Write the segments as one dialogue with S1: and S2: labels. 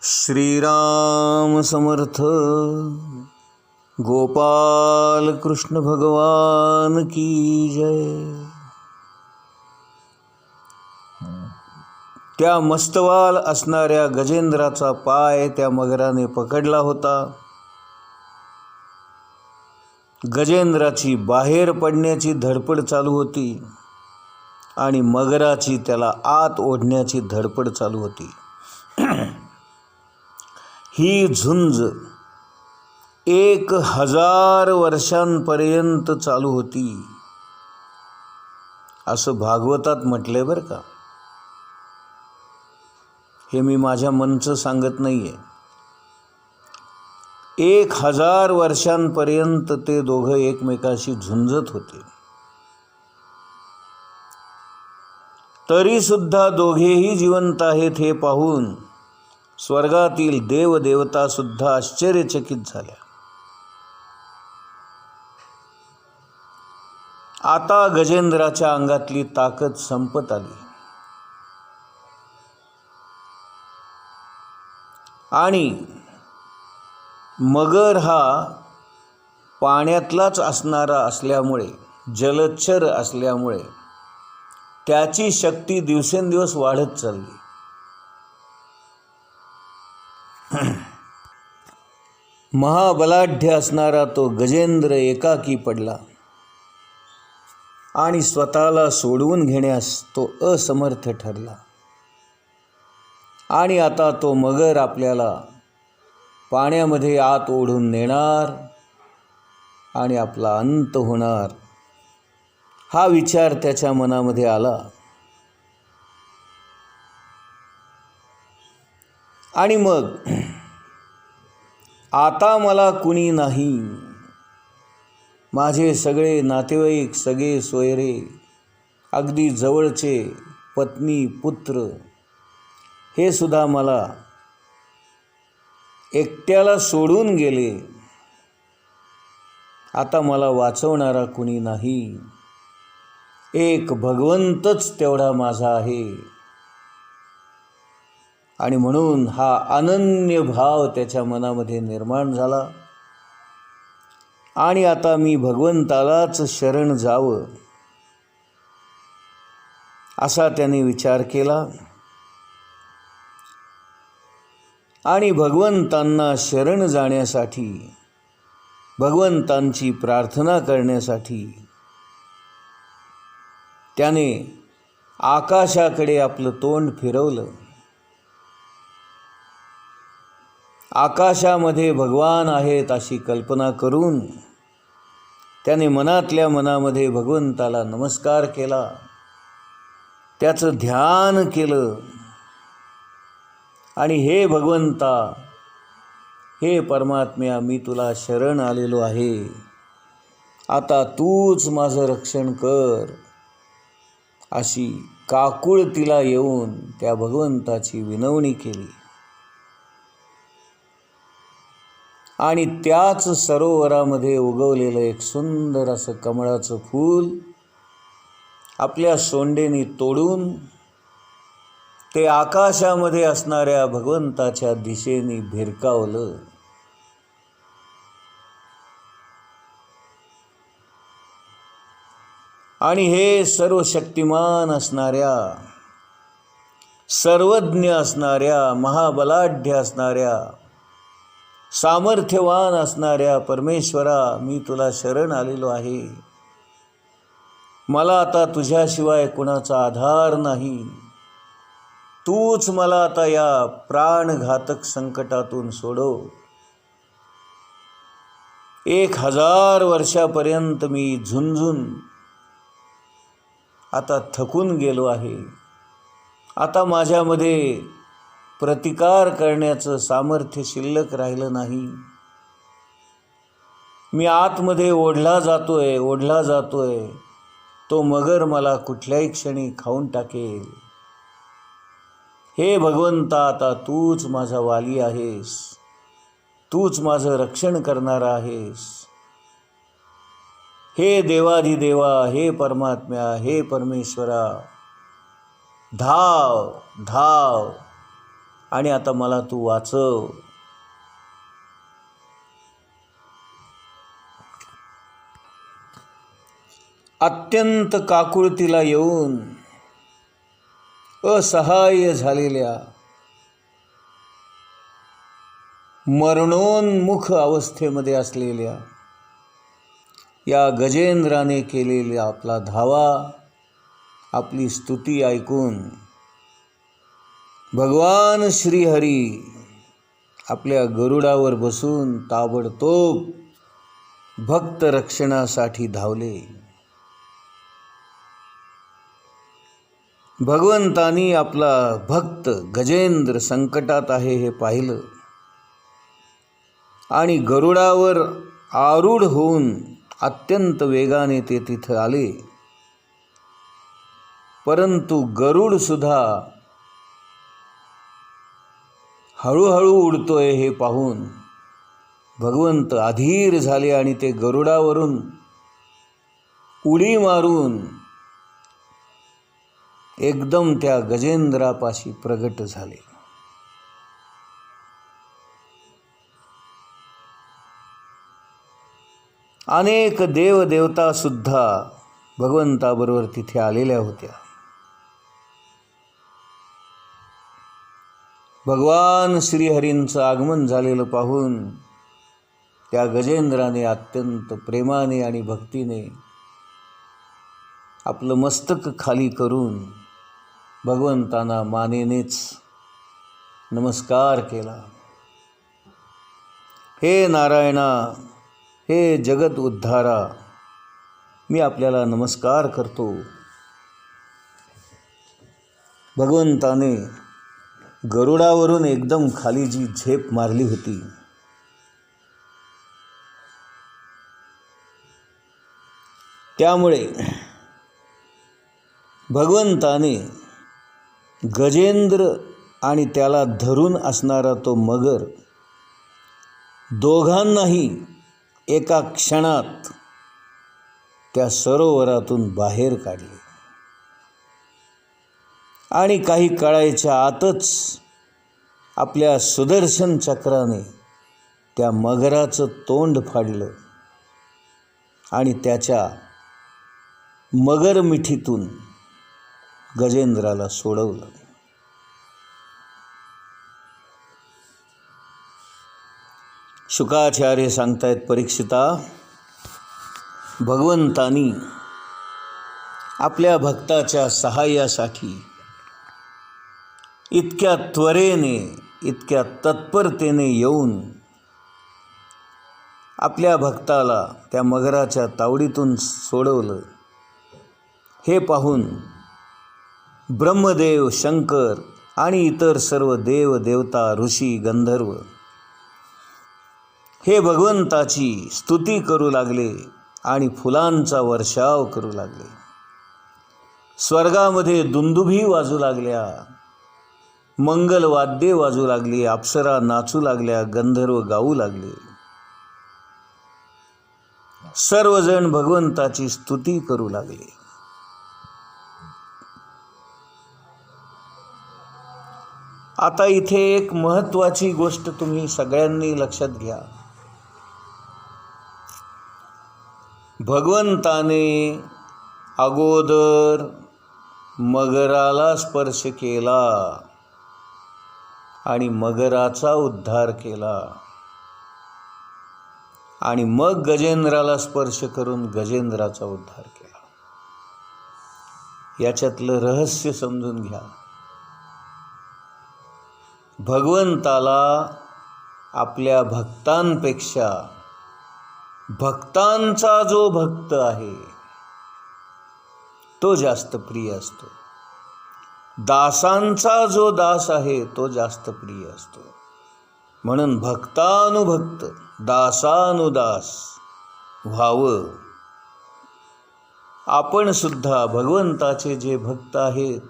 S1: श्रीराम समर्थ. गोपाल कृष्ण भगवान की जय. त्या मस्तवाल असणाऱ्या गजेंद्राचा पाय त्या मगराने पकडला होता. गजेंद्राची बाहेर पडण्याची धडपड चालू होती आणि मगराची त्याला आत ओढण्याची धडपड चालू होती. ही झुंज 1000 वर्षांपर्यंत चालू होती असं भागवतात म्हटलंय बरं का. हे मी माझ्या मनचं सांगत नाहीये. 1000 वर्षांपर्यंत ते दोघं एकमेकाशी झुंजत होते. तरी सुद्धा दोघेही जिवंत आहेत हे पाहून स्वर्गातील देवदेवता सुद्धा आश्चर्यचकित झाल्या. आता गजेंद्राच्या अंगातली ताकद संपत आली आणि मगर हा पाण्यातलाच असणारा असल्यामुळे, जलचर असल्यामुळे त्याची शक्ती दिवसेंदिवस वाढत चालली. महाबलाढ्य असणारा तो गजेंद्र एकाकी पडला आणि स्वतःला सोडवून घेण्यास तो असमर्थ ठरला. आणि आता तो मगर आपल्याला पाण्यामध्ये आत ओढून नेणार आणि आपला अंत होणार हा विचार त्याच्या मनामध्ये आला. आणि मग आता मला कुणी नाही, माझे सगळे नातेवाईक, सगळे सोयरे, अगदी जवळचे पत्नी पुत्र हे सुद्धा मला एकट्याला सोडून गेले. आता मला वाचवणारा कुणी नाही, एक भगवंतच तेवढा माझा आहे. आणि म्हणून हा अनन्य भाव त्याच्या मनामध्ये निर्माण झाला. आणि आता मी भगवंतालाच शरण जावं असा त्याने विचार केला. आणि भगवंतांना शरण जाण्यासाठी, भगवंतांची प्रार्थना करण्यासाठी त्याने आकाशाकडे आपलं तोंड फिरवलं. आकाशामध्ये भगवान आहेत अशी कल्पना करून त्याने मनातल्या मनामध्ये भगवंताला नमस्कार केला, त्याचं ध्यान केलं. आणि हे भगवंता, हे परमात्म्या, मी तुला शरण आलेलो आहे. आता तूच माझं रक्षण कर अशी काकुळतीला येऊन त्या भगवंताची विनवणी केली. आणि त्याच सरोवरामध्ये उगवलेलं एक सुंदर असं कमळाचं फूल आपल्या सोंडेने तोडून ते आकाशामध्ये असणाऱ्या भगवंताच्या दिशेने भिरकावलं. आणि हे सर्व शक्तिमान असणाऱ्या, सर्वज्ञ असणाऱ्या, महाबलाढ्य असणाऱ्या, सामर्थ्यवान असणाऱ्या परमेश्वरा, मी तुला शरण आलेलो आहे. मला आता तुझ्याशिवाय कुणाचा आधार नाही. तूच मला आता या प्राणघातक संकटातून सोडव. 1000 वर्षापर्यंत मी झुंजून आता थकून गेलो आहे. आता माझ्यामध्ये प्रतिकार करण्याचं सामर्थ्य शिल्लक राहिलं नाही. मी आतमध्ये ओढला जातोय. तो मगर मला कुठल्याही क्षणी खाऊन टाकेल. हे भगवंता, आता तूच माझा वाली आहेस, तूच माझं रक्षण करणारा आहेस. हे देवाधिदेवा, हे परमात्म्या, हे परमेश्वरा, धाव धाव आणि आता मला तू वाचव. अत्यंत काकुळतीला येऊन असहाय्य झालेल्या, मरणोन्मुख अवस्थेमध्ये असलेल्या या गजेंद्राने केलेला आपला धावा, आपली स्तुती ऐकून भगवान श्रीहरी आपल्या गरुडावर बसून ताबडतोब भक्त रक्षणासाठी धावले. भगवंतानी आपला भक्त गजेंद्र संकटात आहे हे पाहिलं आणि गरुडावर आरूढ होऊन अत्यंत वेगाने ते तिथं आले. परंतु गरुड सुद्धा हळूहळू उडतोय हे पाहून भगवंत अधीर झाले आणि ते गरुडावरून उडी मारून एकदम त्या गजेंद्रापाशी प्रगट झाले. अनेक देवदेवता सुद्धा भगवंताबरोबर तिथे आलेल्या होत्या. भगवान श्रीहरींचं आगमन झालेलं पाहून त्या गजेंद्राने अत्यंत प्रेमाने आणि भक्तीने आपलं मस्तक खाली करून भगवंतांना मानेनेच नमस्कार केला. हे नारायणा, हे जगत उद्धारा, मी आपल्याला नमस्कार करतो. भगवंताने गरुडावरून एकदम खाली जी झेप मारली होती, त्यामुळे भगवंताने गजेंद्र आणि त्याला धरून असणारा तो मगर दोघांनाही एका क्षणात त्या सरोवरातून बाहेर काढले आणि काही काळाच्या आतच आपल्या सुदर्शन चक्राने त्या मगराचं तोंड फाडलं आणि त्याच्या मगर मिठीतून गजेंद्राला सोडवलं. शुकाचार्य सांगतायत, परीक्षिता, भगवंतानी आपल्या भक्ताच्या सहाय्यासाठी इतक्या त्वरेने, इतक्या तत्परतेने येऊन आपल्या भक्ताला त्या मगराच्या तावडीतून सोडवलं हे पाहून ब्रह्मदेव, शंकर आणि इतर सर्व देव देवता, ऋषी, गंधर्व हे भगवंताची स्तुती करू लागले आणि फुलांचा वर्षाव करू लागले. स्वर्गामध्ये दुंदुभी वाजू लागल्या, मंगलवाद्ये वाजू लागली, अप्सरा नाचू लागल्या, गंधर्व गाऊ लागले. सर्वजण भगवंताची स्तुती करू लागले. आता इथे एक महत्त्वाची गोष्ट तुम्ही सगळ्यांनी लक्षात घ्या. भगवंताने अगोदर मगराला स्पर्श केला आणि मगराचा उद्धार केला आणि मग गजेंद्राला स्पर्श करून गजेंद्राचा उद्धार केला. याच्यातलं रहस्य समजून घ्या. भगवंताला आपल्या भक्तांपेक्षा भक्तांचा जो भक्त आहे तो जास्त प्रिय असतो. दासांचा जो दास आहे तो जास्त प्रिय असतो. म्हणून भक्तानुभक्त, दासानुदास व्हावं. आपण सुद्धा भगवंताचे जे भक्त आहेत,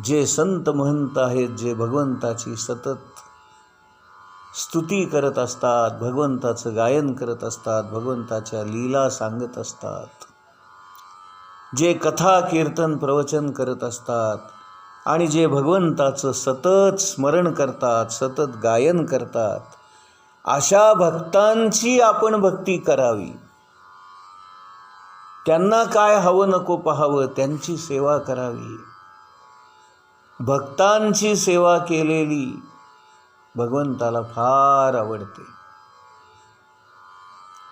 S1: जे संत महंत आहेत, जे भगवंताची सतत स्तुती करत असतात, भगवंताचं गायन करत असतात, भगवंताच्या लीला सांगत असतात, जे कथा कीर्तन प्रवचन करत असतात आणि जे भगवंताचं सतत स्मरण करतात, सतत गायन करतात, अशा भक्तांची आपण भक्ती करावी. त्यांना काय हवं नको पाहावं, त्यांची सेवा करावी. भक्तांची सेवा केलेली भगवंताला फार आवडते.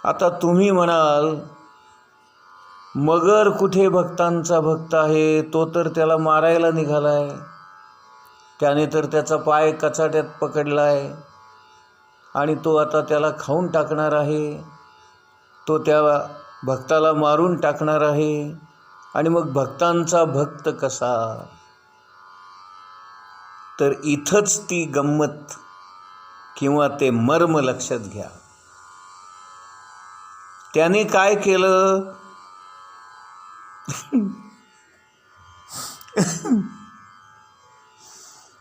S1: आता तुम्ही म्हणाल, मगर कुठे भक्तांचा भक्त आहे? तो तर त्याला मारायला निघालाय, त्याने तर त्याचा पाय कचाट्यात पकडलाय आणि तो आता त्याला खाऊन टाकणार आहे, तो त्या भक्ताला मारून टाकणार आहे, आणि मग भक्तांचा भक्त कसा? तर इथंच ती गंमत किंवा ते मर्म लक्षात घ्या. त्याने काय केलं?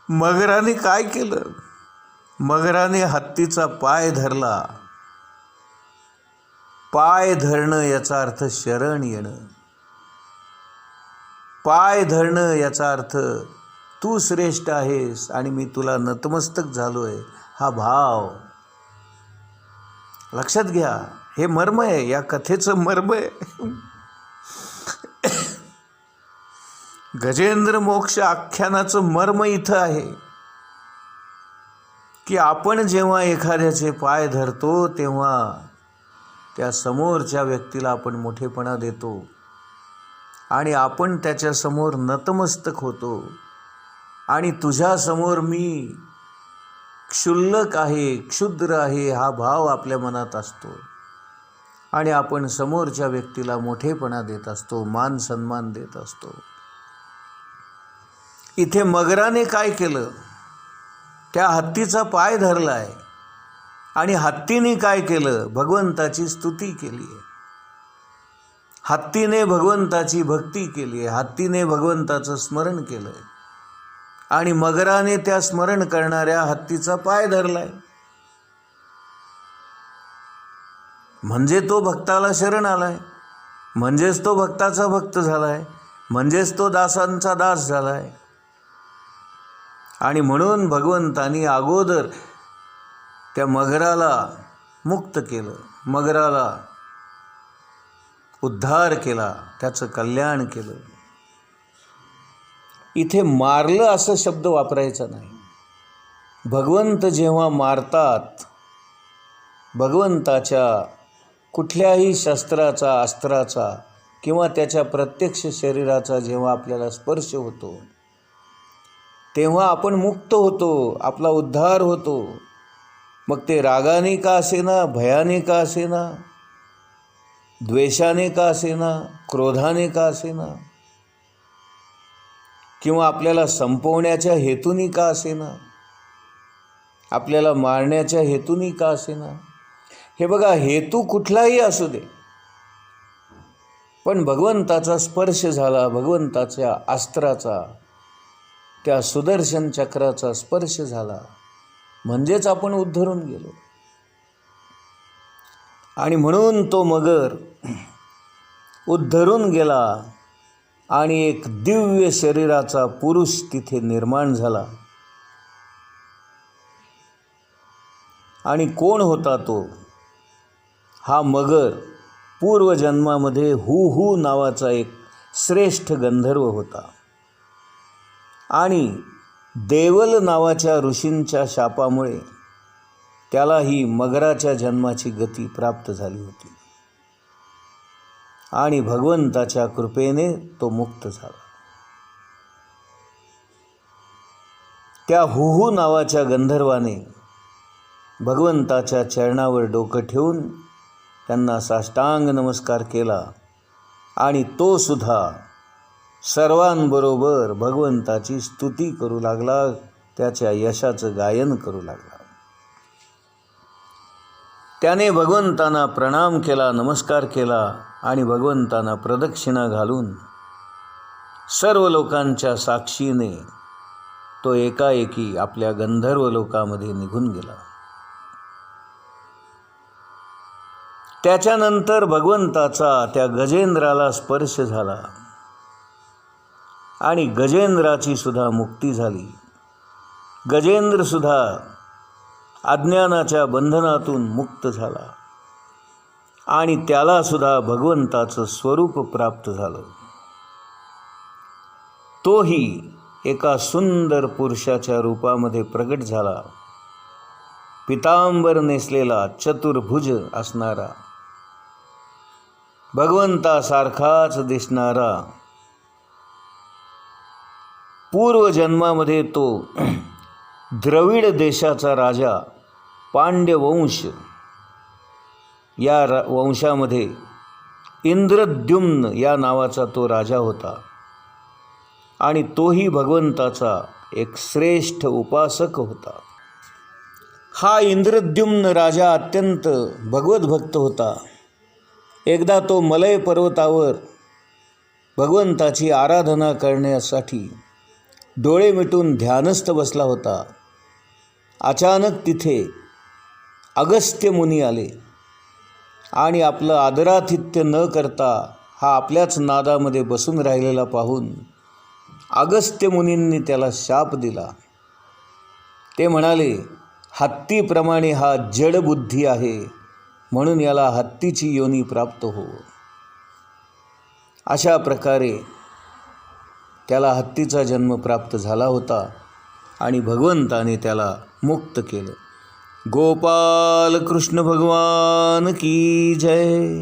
S1: मगराने काय केलं? मगराने हत्तीचा पाय धरला. पाय धरणं याचा अर्थ शरण येणं. पाय धरणं याचा अर्थ तू श्रेष्ठ आहेस आणि मी तुला नतमस्तक झालोय, हा भाव लक्षात घ्या. हे मर्म आहे, या कथेचं मर्म आहे. गजेंद्र मोक्ष आख्यानाचं मर्म इथं आहे की आपण जेव्हा एखाद्याचे पाय धरतो तेव्हा त्या समोरच्या व्यक्तीला आपण मोठेपणा देतो आणि आपण त्याच्यासमोर नतमस्तक होतो. आणि तुझ्यासमोर मी क्षुल्लक आहे, क्षुद्र आहे, हा भाव आपल्या मनात असतो आणि आपण समोरच्या व्यक्तीला मोठेपणा देत असतो, मान सन्मान देत असतो. इथे मगराने काय केलं? त्या हत्तीचा पाय धरलाय आणि हत्तीने काय केलं? भगवंताची स्तुती केली आहे. हत्तीने भगवंताची भक्ती केली आहे, हत्तीने भगवंताचं स्मरण केलं आहे आणि मगराने त्या स्मरण करणाऱ्या हत्तीचा पाय धरलाय. म्हणजे तो भक्ताला शरण आलाय, म्हणजेच तो भक्ताचा भक्त झालाय, म्हणजेच तो दासांचा दास झालाय. आणि म्हणून भगवंतानी अगोदर त्या मगराला मुक्त केलं, मगराला उद्धार केला, त्याचं कल्याण केलं. इथे मारलं असं शब्द वापरायचा नाही. भगवंत जेव्हा मारतात, भगवंताच्या कुठल्याही शस्त्राचा, अस्त्राचा किंवा त्याच्या प्रत्यक्ष शरीराचा जेव्हा आपल्याला स्पर्श होतो तेव्हा आपण मुक्त होतो, आपला उद्धार होतो. मग ते रागाने का असेना, भयाने का असेना, द्वेषाने का असेना, क्रोधाने का असेना, किंवा आपल्याला संपवण्याच्या हेतूने का असेना, आपल्याला मारण्याच्या हेतूने का असेना. हे बघा, हेतू कुठलाही असू दे, पण भगवंताचा स्पर्श झाला, भगवंताच्या अस्त्राचा, त्या सुदर्शन चक्राचा स्पर्श झाला, म्हणजेच आपण उद्धरून गेलो. आणि म्हणून तो मगर उद्धरून गेला आणि एक दिव्य शरीराचा पुरुष तिथे निर्माण झाला. आणि कोण होता तो? हा मगर पूर्वजन्मामध्ये हू नावाचा एक श्रेष्ठ गंधर्व होता आणि देवल नावाच्या ऋषींच्या शापामुळे त्याला ही मगराच्या जन्माची गती प्राप्त झाली होती आणि भगवंताच्या कृपेने तो मुक्त झाला. त्या हू नावाच्या गंधर्वाने भगवंताच्या चरणावर डोकं ठेवून त्यांना साष्टांग नमस्कार केला आणि तो सुद्धा सर्वांबरोबर भगवंताची स्तुती करू लागला, त्याच्या यशाचं गायन करू लागला. त्याने भगवंतांना प्रणाम केला, नमस्कार केला आणि भगवंतांना प्रदक्षिणा घालून सर्व लोकांच्या साक्षीने तो एकाएकी आपल्या गंधर्व लोकामध्ये निघून गेला. त्याच्यानंतर भगवंताचा त्या गजेंद्राला स्पर्श झाला आणि गजेंद्राची सुद्धा मुक्ती झाली. गजेंद्रसुद्धा अज्ञानाच्या बंधनातून मुक्त झाला आणि त्यालासुद्धा भगवंताचं स्वरूप प्राप्त झालं. तोही एका सुंदर पुरुषाच्या रूपामध्ये प्रगट झाला. पितांबर नेसलेला, चतुर्भुज असणारा, भगवंतासारखाच दिसणारा. पूर्वजन्मामध्ये तो द्रविड देशाचा राजा, पांड्य वंश, या वंशामध्ये इंद्रद्युम्न या नावाचा तो राजा होता आणि तोही भगवंताचा एक श्रेष्ठ उपासक होता. हा इंद्रद्युम्न राजा अत्यंत भगवत भक्त होता. एकदा तो मलय पर्वतावर भगवंताची आराधना करण्यासाठी डोळे मिटून ध्यानस्थ बसला होता. अचानक तिथे अगस्त्य मुनी आले आणि आपलं आदरातिथ्य न करता हा आपल्याच नादामध्ये बसून राहिलेला पाहून अगस्त्य मुनींनी त्याला शाप दिला. ते म्हणाले, हत्तीप्रमाणे हा जडबुद्धी आहे, म्हणून याला हत्तीची योनी प्राप्त हो. अशा प्रकारे त्याला हत्तीचा जन्म प्राप्त झाला होता आणि भगवंताने त्याला मुक्त केलं. गोपाल कृष्ण भगवान की जय.